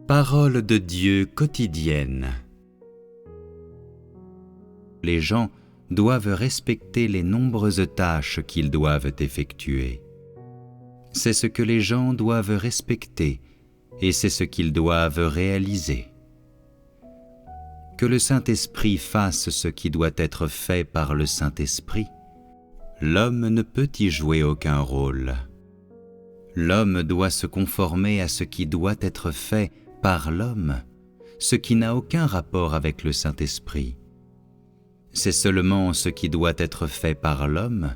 Parole de Dieu quotidienne. Les gens doivent respecter les nombreuses tâches qu'ils doivent effectuer. C'est ce que les gens doivent respecter et c'est ce qu'ils doivent réaliser. Que le Saint-Esprit fasse ce qui doit être fait par le Saint-Esprit. L'homme ne peut y jouer aucun rôle. L'homme doit se conformer à ce qui doit être fait par l'homme, ce qui n'a aucun rapport avec le Saint-Esprit. C'est seulement ce qui doit être fait par l'homme,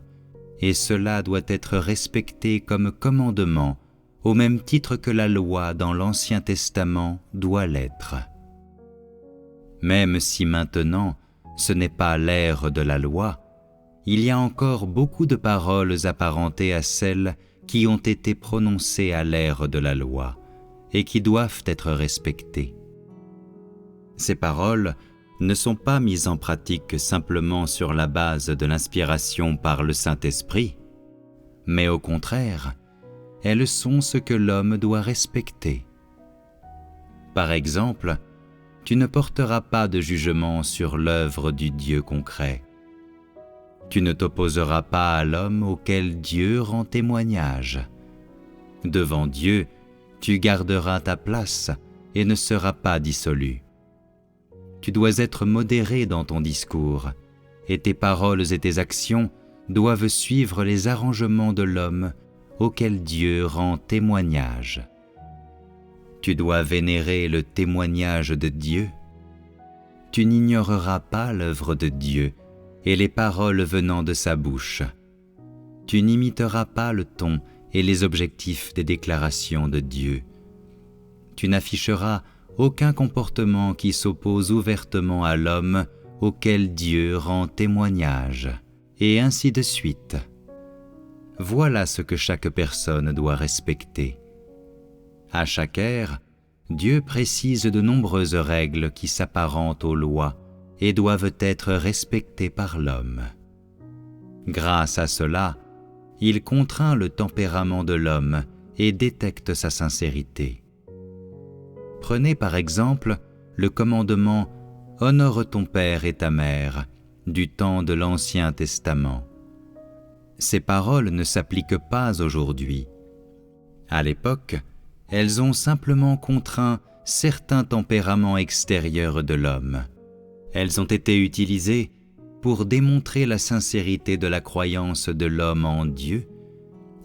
et cela doit être respecté comme commandement, au même titre que la loi dans l'Ancien Testament doit l'être. Même si maintenant ce n'est pas l'ère de la loi, il y a encore beaucoup de paroles apparentées à celles qui ont été prononcées à l'ère de la loi et qui doivent être respectées. Ces paroles ne sont pas mises en pratique simplement sur la base de l'inspiration par le Saint-Esprit, mais au contraire, elles sont ce que l'homme doit respecter. Par exemple, tu ne porteras pas de jugement sur l'œuvre du Dieu concret. Tu ne t'opposeras pas à l'homme auquel Dieu rend témoignage. Devant Dieu, tu garderas ta place et ne seras pas dissolu. Tu dois être modéré dans ton discours, et tes paroles et tes actions doivent suivre les arrangements de l'homme auquel Dieu rend témoignage. Tu dois vénérer le témoignage de Dieu. Tu n'ignoreras pas l'œuvre de Dieu et les paroles venant de sa bouche. Tu n'imiteras pas le ton et les objectifs des déclarations de Dieu. Tu n'afficheras aucun comportement qui s'oppose ouvertement à l'homme auquel Dieu rend témoignage, et ainsi de suite. Voilà ce que chaque personne doit respecter. À chaque ère, Dieu précise de nombreuses règles qui s'apparentent aux lois et doivent être respectées par l'homme. Grâce à cela, il contraint le tempérament de l'homme et détecte sa sincérité. Prenez par exemple le commandement « Honore ton père et ta mère » du temps de l'Ancien Testament. Ces paroles ne s'appliquent pas aujourd'hui. À l'époque, elles ont simplement contraint certains tempéraments extérieurs de l'homme. Elles ont été utilisées pour démontrer la sincérité de la croyance de l'homme en Dieu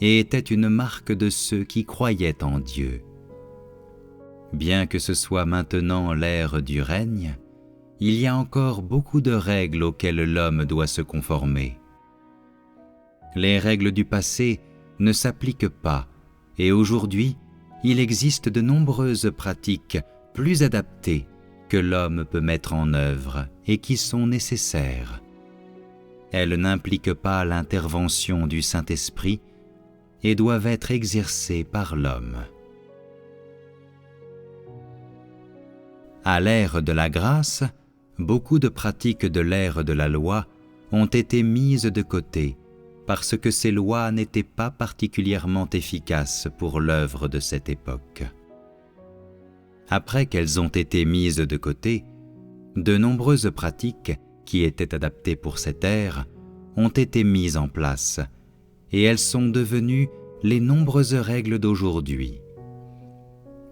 et étaient une marque de ceux qui croyaient en Dieu. Bien que ce soit maintenant l'ère du règne, il y a encore beaucoup de règles auxquelles l'homme doit se conformer. Les règles du passé ne s'appliquent pas et aujourd'hui, il existe de nombreuses pratiques plus adaptées que l'homme peut mettre en œuvre et qui sont nécessaires. Elles n'impliquent pas l'intervention du Saint-Esprit et doivent être exercées par l'homme. À l'ère de la grâce, beaucoup de pratiques de l'ère de la loi ont été mises de côté parce que ces lois n'étaient pas particulièrement efficaces pour l'œuvre de cette époque. Après qu'elles ont été mises de côté, de nombreuses pratiques qui étaient adaptées pour cette ère ont été mises en place et elles sont devenues les nombreuses règles d'aujourd'hui.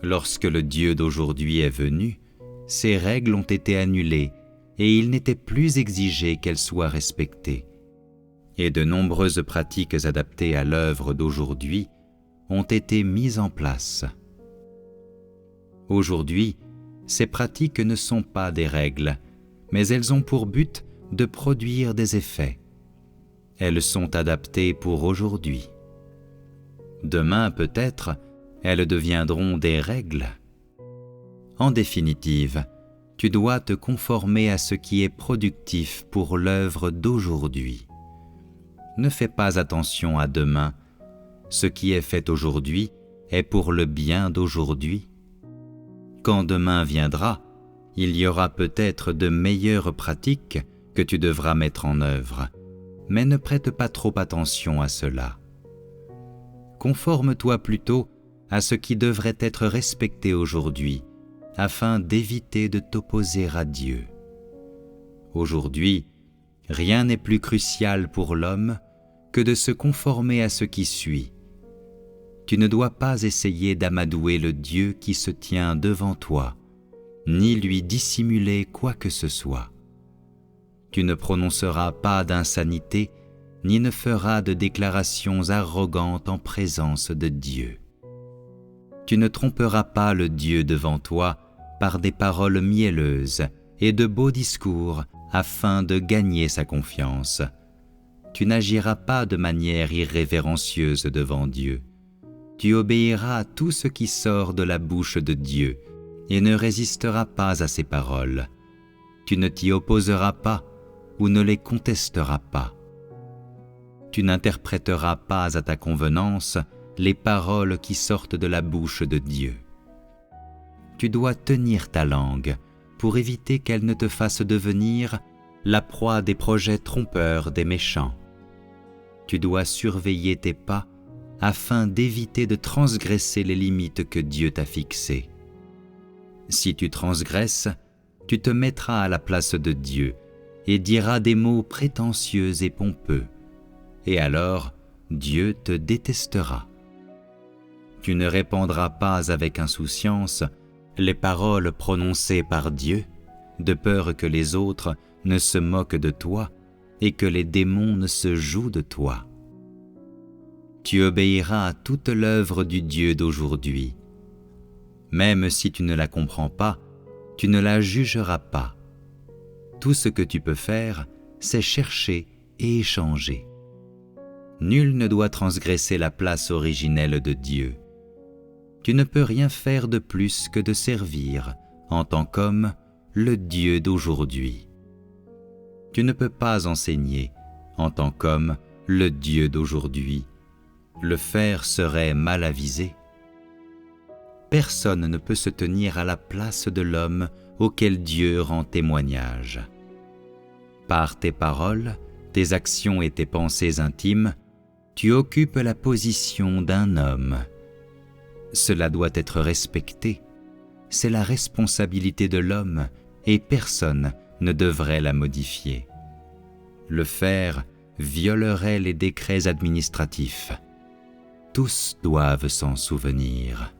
Lorsque le Dieu d'aujourd'hui est venu, ces règles ont été annulées et il n'était plus exigé qu'elles soient respectées. Et de nombreuses pratiques adaptées à l'œuvre d'aujourd'hui ont été mises en place. Aujourd'hui, ces pratiques ne sont pas des règles, mais elles ont pour but de produire des effets. Elles sont adaptées pour aujourd'hui. Demain, peut-être, elles deviendront des règles. En définitive, tu dois te conformer à ce qui est productif pour l'œuvre d'aujourd'hui. Ne fais pas attention à demain. Ce qui est fait aujourd'hui est pour le bien d'aujourd'hui. Quand demain viendra, il y aura peut-être de meilleures pratiques que tu devras mettre en œuvre, mais ne prête pas trop attention à cela. Conforme-toi plutôt à ce qui devrait être respecté aujourd'hui, afin d'éviter de t'opposer à Dieu. Aujourd'hui, rien n'est plus crucial pour l'homme que de se conformer à ce qui suit. Tu ne dois pas essayer d'amadouer le Dieu qui se tient devant toi, ni lui dissimuler quoi que ce soit. Tu ne prononceras pas d'insanité, ni ne feras de déclarations arrogantes en présence de Dieu. Tu ne tromperas pas le Dieu devant toi par des paroles mielleuses et de beaux discours afin de gagner sa confiance. Tu n'agiras pas de manière irrévérencieuse devant Dieu. Tu obéiras à tout ce qui sort de la bouche de Dieu et ne résisteras pas à ses paroles. Tu ne t'y opposeras pas ou ne les contesteras pas. Tu n'interpréteras pas à ta convenance les paroles qui sortent de la bouche de Dieu. Tu dois tenir ta langue pour éviter qu'elle ne te fasse devenir la proie des projets trompeurs des méchants. Tu dois surveiller tes pas afin d'éviter de transgresser les limites que Dieu t'a fixées. Si tu transgresses, tu te mettras à la place de Dieu et diras des mots prétentieux et pompeux, et alors Dieu te détestera. Tu ne répandras pas avec insouciance les paroles prononcées par Dieu, de peur que les autres ne se moquent de toi et que les démons ne se jouent de toi. Tu obéiras à toute l'œuvre du Dieu d'aujourd'hui. Même si tu ne la comprends pas, tu ne la jugeras pas. Tout ce que tu peux faire, c'est chercher et échanger. Nul ne doit transgresser la place originelle de Dieu. Tu ne peux rien faire de plus que de servir, en tant qu'homme, le Dieu d'aujourd'hui. Tu ne peux pas enseigner, en tant qu'homme, le Dieu d'aujourd'hui. Le faire serait mal avisé. Personne ne peut se tenir à la place de l'homme auquel Dieu rend témoignage. Par tes paroles, tes actions et tes pensées intimes, tu occupes la position d'un homme. Cela doit être respecté. C'est la responsabilité de l'homme et personne ne devrait la modifier. Le faire violerait les décrets administratifs. Tous doivent s'en souvenir.